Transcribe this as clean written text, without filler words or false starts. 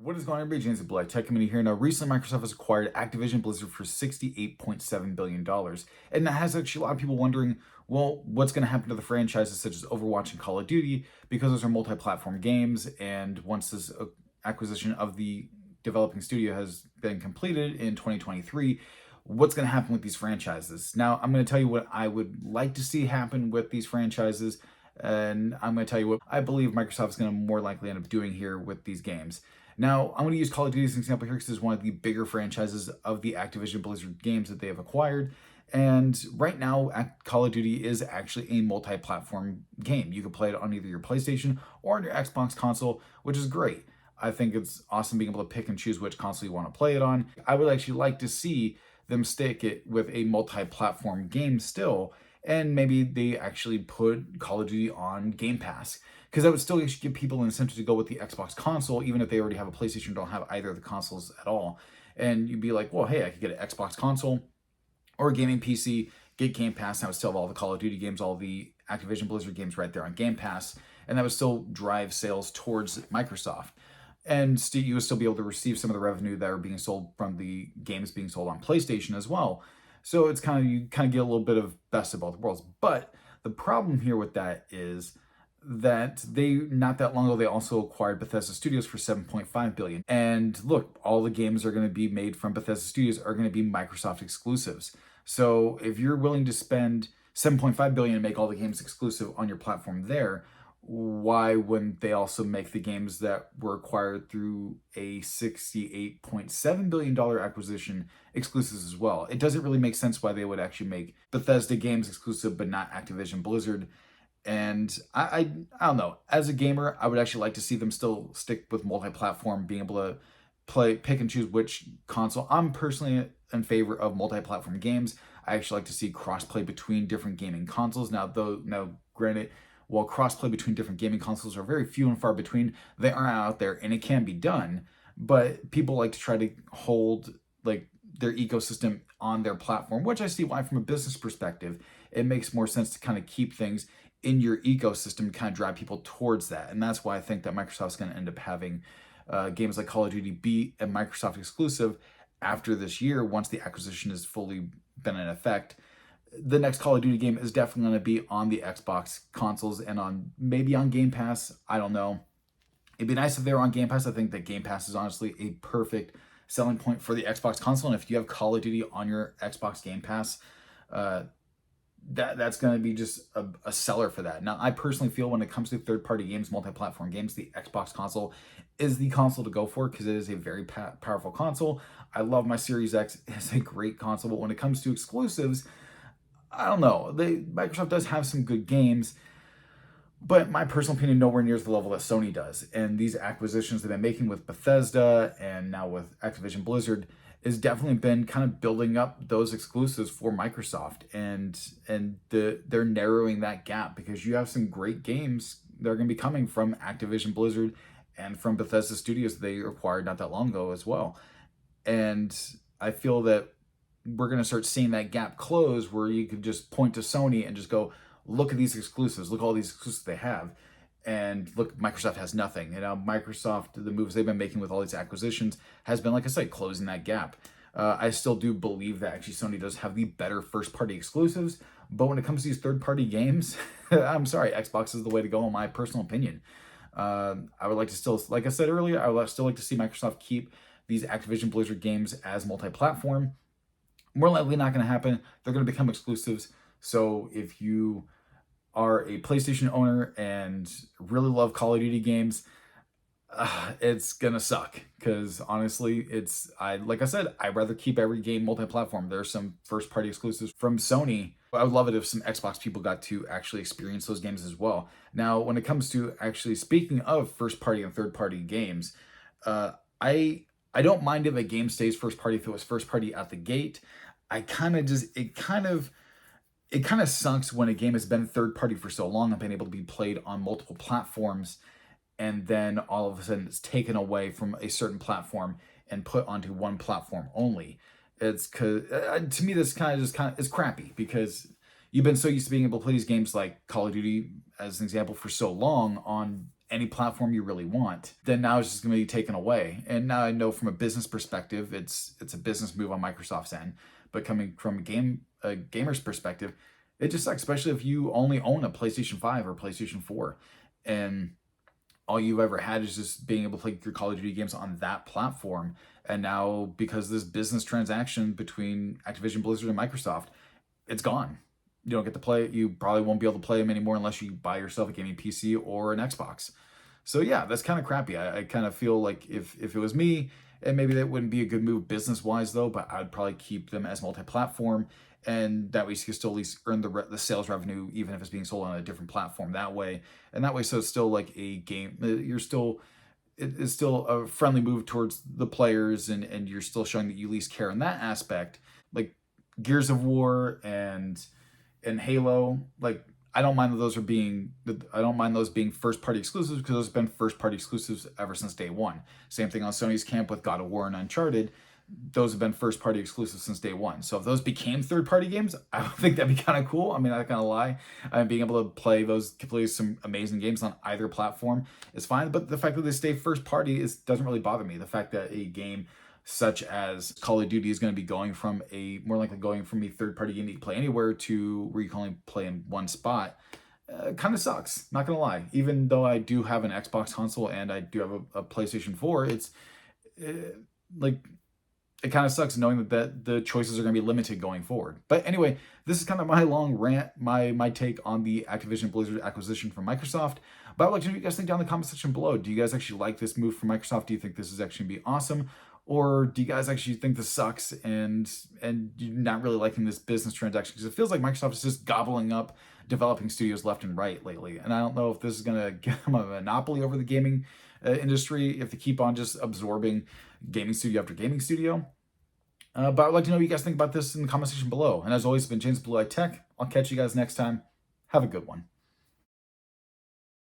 What is going on, everybody? James the Black Tech Committee here. Now, recently Microsoft has acquired Activision Blizzard for $68.7 billion. And that has actually a lot of people wondering, well, what's going to happen to the franchises such as Overwatch and Call of Duty, because those are multi-platform games. And once this acquisition of the developing studio has been completed in 2023, what's going to happen with these franchises? Now, I'm going to tell you what I would like to see happen with these franchises. And I'm going to tell you what I believe Microsoft is going to more likely end up doing here with these games. Now, I'm going to use Call of Duty as an example here because it's one of the bigger franchises of the Activision Blizzard games that they have acquired. And right now, Call of Duty is actually a multi-platform game. You can play it on either your PlayStation or on your Xbox console, which is great. I think it's awesome being able to pick and choose which console you want to play it on. I would actually like to see them stick it with a multi-platform game still, and maybe they actually put Call of Duty on Game Pass, because that would still give people an incentive to go with the Xbox console, even if they already have a PlayStation, don't have either of the consoles at all. And you'd be like, well, hey, I could get an Xbox console or a gaming PC, get Game Pass, and I would still have all the Call of Duty games, all the Activision Blizzard games right there on Game Pass, and that would still drive sales towards Microsoft. And you would still be able to receive some of the revenue that are being sold from the games being sold on PlayStation as well. So it's you kind of get a little bit of best of both worlds. But the problem here with that is that they, not that long ago, they also acquired Bethesda Studios for $7.5 billion. And look, all the games are going to be made from Bethesda Studios are going to be Microsoft exclusives. So if you're willing to spend $7.5 billion and make all the games exclusive on your platform there, why wouldn't they also make the games that were acquired through a $68.7 billion acquisition exclusives as well? It doesn't really make sense why they would actually make Bethesda games exclusive but not Activision Blizzard. And I don't know. As a gamer, I would actually like to see them still stick with multi-platform, being able to pick and choose which console. I'm personally in favor of multi-platform games. I actually like to see cross-play between different gaming consoles. Now, granted, while cross-play between different gaming consoles are very few and far between, they are out there and it can be done. But people like to try to hold their ecosystem on their platform, which I see why from a business perspective, it makes more sense to kind of keep things in your ecosystem and kind of drive people towards that. And that's why I think that Microsoft's going to end up having games like Call of Duty be a Microsoft exclusive after this year, once the acquisition has fully been in effect. The next Call of Duty game is definitely going to be on the Xbox consoles and maybe on Game Pass. I don't know. It'd be nice if they were on Game Pass. I think that Game Pass is honestly a perfect selling point for the Xbox console. And if you have Call of Duty on your Xbox Game Pass, that's going to be just a seller for that. Now, I personally feel when it comes to third-party games, multi-platform games, the Xbox console is the console to go for because it is a very powerful console. I love my Series X. It's a great console. But when it comes to exclusives, I don't know. Microsoft does have some good games, but my personal opinion, nowhere near the level that Sony does. And these acquisitions they've been making with Bethesda and now with Activision Blizzard has definitely been kind of building up those exclusives for Microsoft, and they're narrowing that gap because you have some great games that are going to be coming from Activision Blizzard and from Bethesda Studios they acquired not that long ago as well. And I feel that we're going to start seeing that gap close where you could just point to Sony and just go, look at these exclusives, look at all these exclusives they have. And look, Microsoft has nothing. Microsoft, the moves they've been making with all these acquisitions has been, like I said, closing that gap. I still do believe that actually Sony does have the better first-party exclusives, but when it comes to these third-party games, I'm sorry, Xbox is the way to go in my personal opinion. I would like to still, like I said earlier, I would still like to see Microsoft keep these Activision Blizzard games as multi-platform. More likely not going to happen. They're going to become exclusives. So if you are a PlayStation owner and really love Call of Duty games, it's gonna suck because honestly, like I said, I'd rather keep every game multi-platform. There's some first-party exclusives from Sony. I would love it if some Xbox people got to actually experience those games as well. Now, when it comes to actually speaking of first-party and third-party games, I don't mind if a game stays first-party if it was first-party at the gate. It kind of sucks when a game has been third party for so long and been able to be played on multiple platforms, and then all of a sudden it's taken away from a certain platform and put onto one platform only. It's because to me this kind of is crappy because you've been so used to being able to play these games like Call of Duty as an example for so long on any platform you really want, then now it's just going to be taken away. And now I know from a business perspective, it's a business move on Microsoft's end, but coming from a gamer's perspective, it just sucks, especially if you only own a PlayStation 5 or PlayStation 4, and all you've ever had is just being able to play your Call of Duty games on that platform. And now, because this business transaction between Activision Blizzard and Microsoft, it's gone. You don't get to play it. You probably won't be able to play them anymore unless you buy yourself a gaming PC or an Xbox. So yeah, that's kind of crappy. I kind of feel like if it was me, and maybe that wouldn't be a good move business wise though, but I'd probably keep them as multi-platform, and that way you can still at least earn the sales revenue even if it's being sold on a different platform that way. And that way, so it's still like a game. You're still it is still a friendly move towards the players, and you're still showing that you at least care in that aspect. Like Gears of War and Halo, like I don't mind that those are being I don't mind those being first party exclusives, because those have been first party exclusives ever since day one. Same thing on Sony's camp with God of War and Uncharted. Those have been first party exclusives since day one. So if those became third party games, I would think that'd be kind of cool. I mean, I'm not gonna lie. Being able to play some amazing games on either platform is fine. But the fact that they stay first party doesn't really bother me. The fact that a game such as Call of Duty is going to be going from more likely going from a third party game that you play anywhere to where you can only play in one spot, kind of sucks. Not gonna lie. Even though I do have an Xbox console and I do have a PlayStation 4, it's like it kind of sucks knowing that the choices are going to be limited going forward. But anyway, this is kind of my long rant, my take on the Activision Blizzard acquisition from Microsoft. But I'd like to know what you guys think down in the comment section below. Do you guys actually like this move from Microsoft? Do you think this is actually going to be awesome? Or do you guys actually think this sucks and you're not really liking this business transaction? Because it feels like Microsoft is just gobbling up developing studios left and right lately. And I don't know if this is going to give them a monopoly over the gaming industry, if they keep on just absorbing gaming studio after gaming studio. But I'd like to know what you guys think about this in the comment section below. And as always, it's been James Blue Eye Tech. I'll catch you guys next time. Have a good one.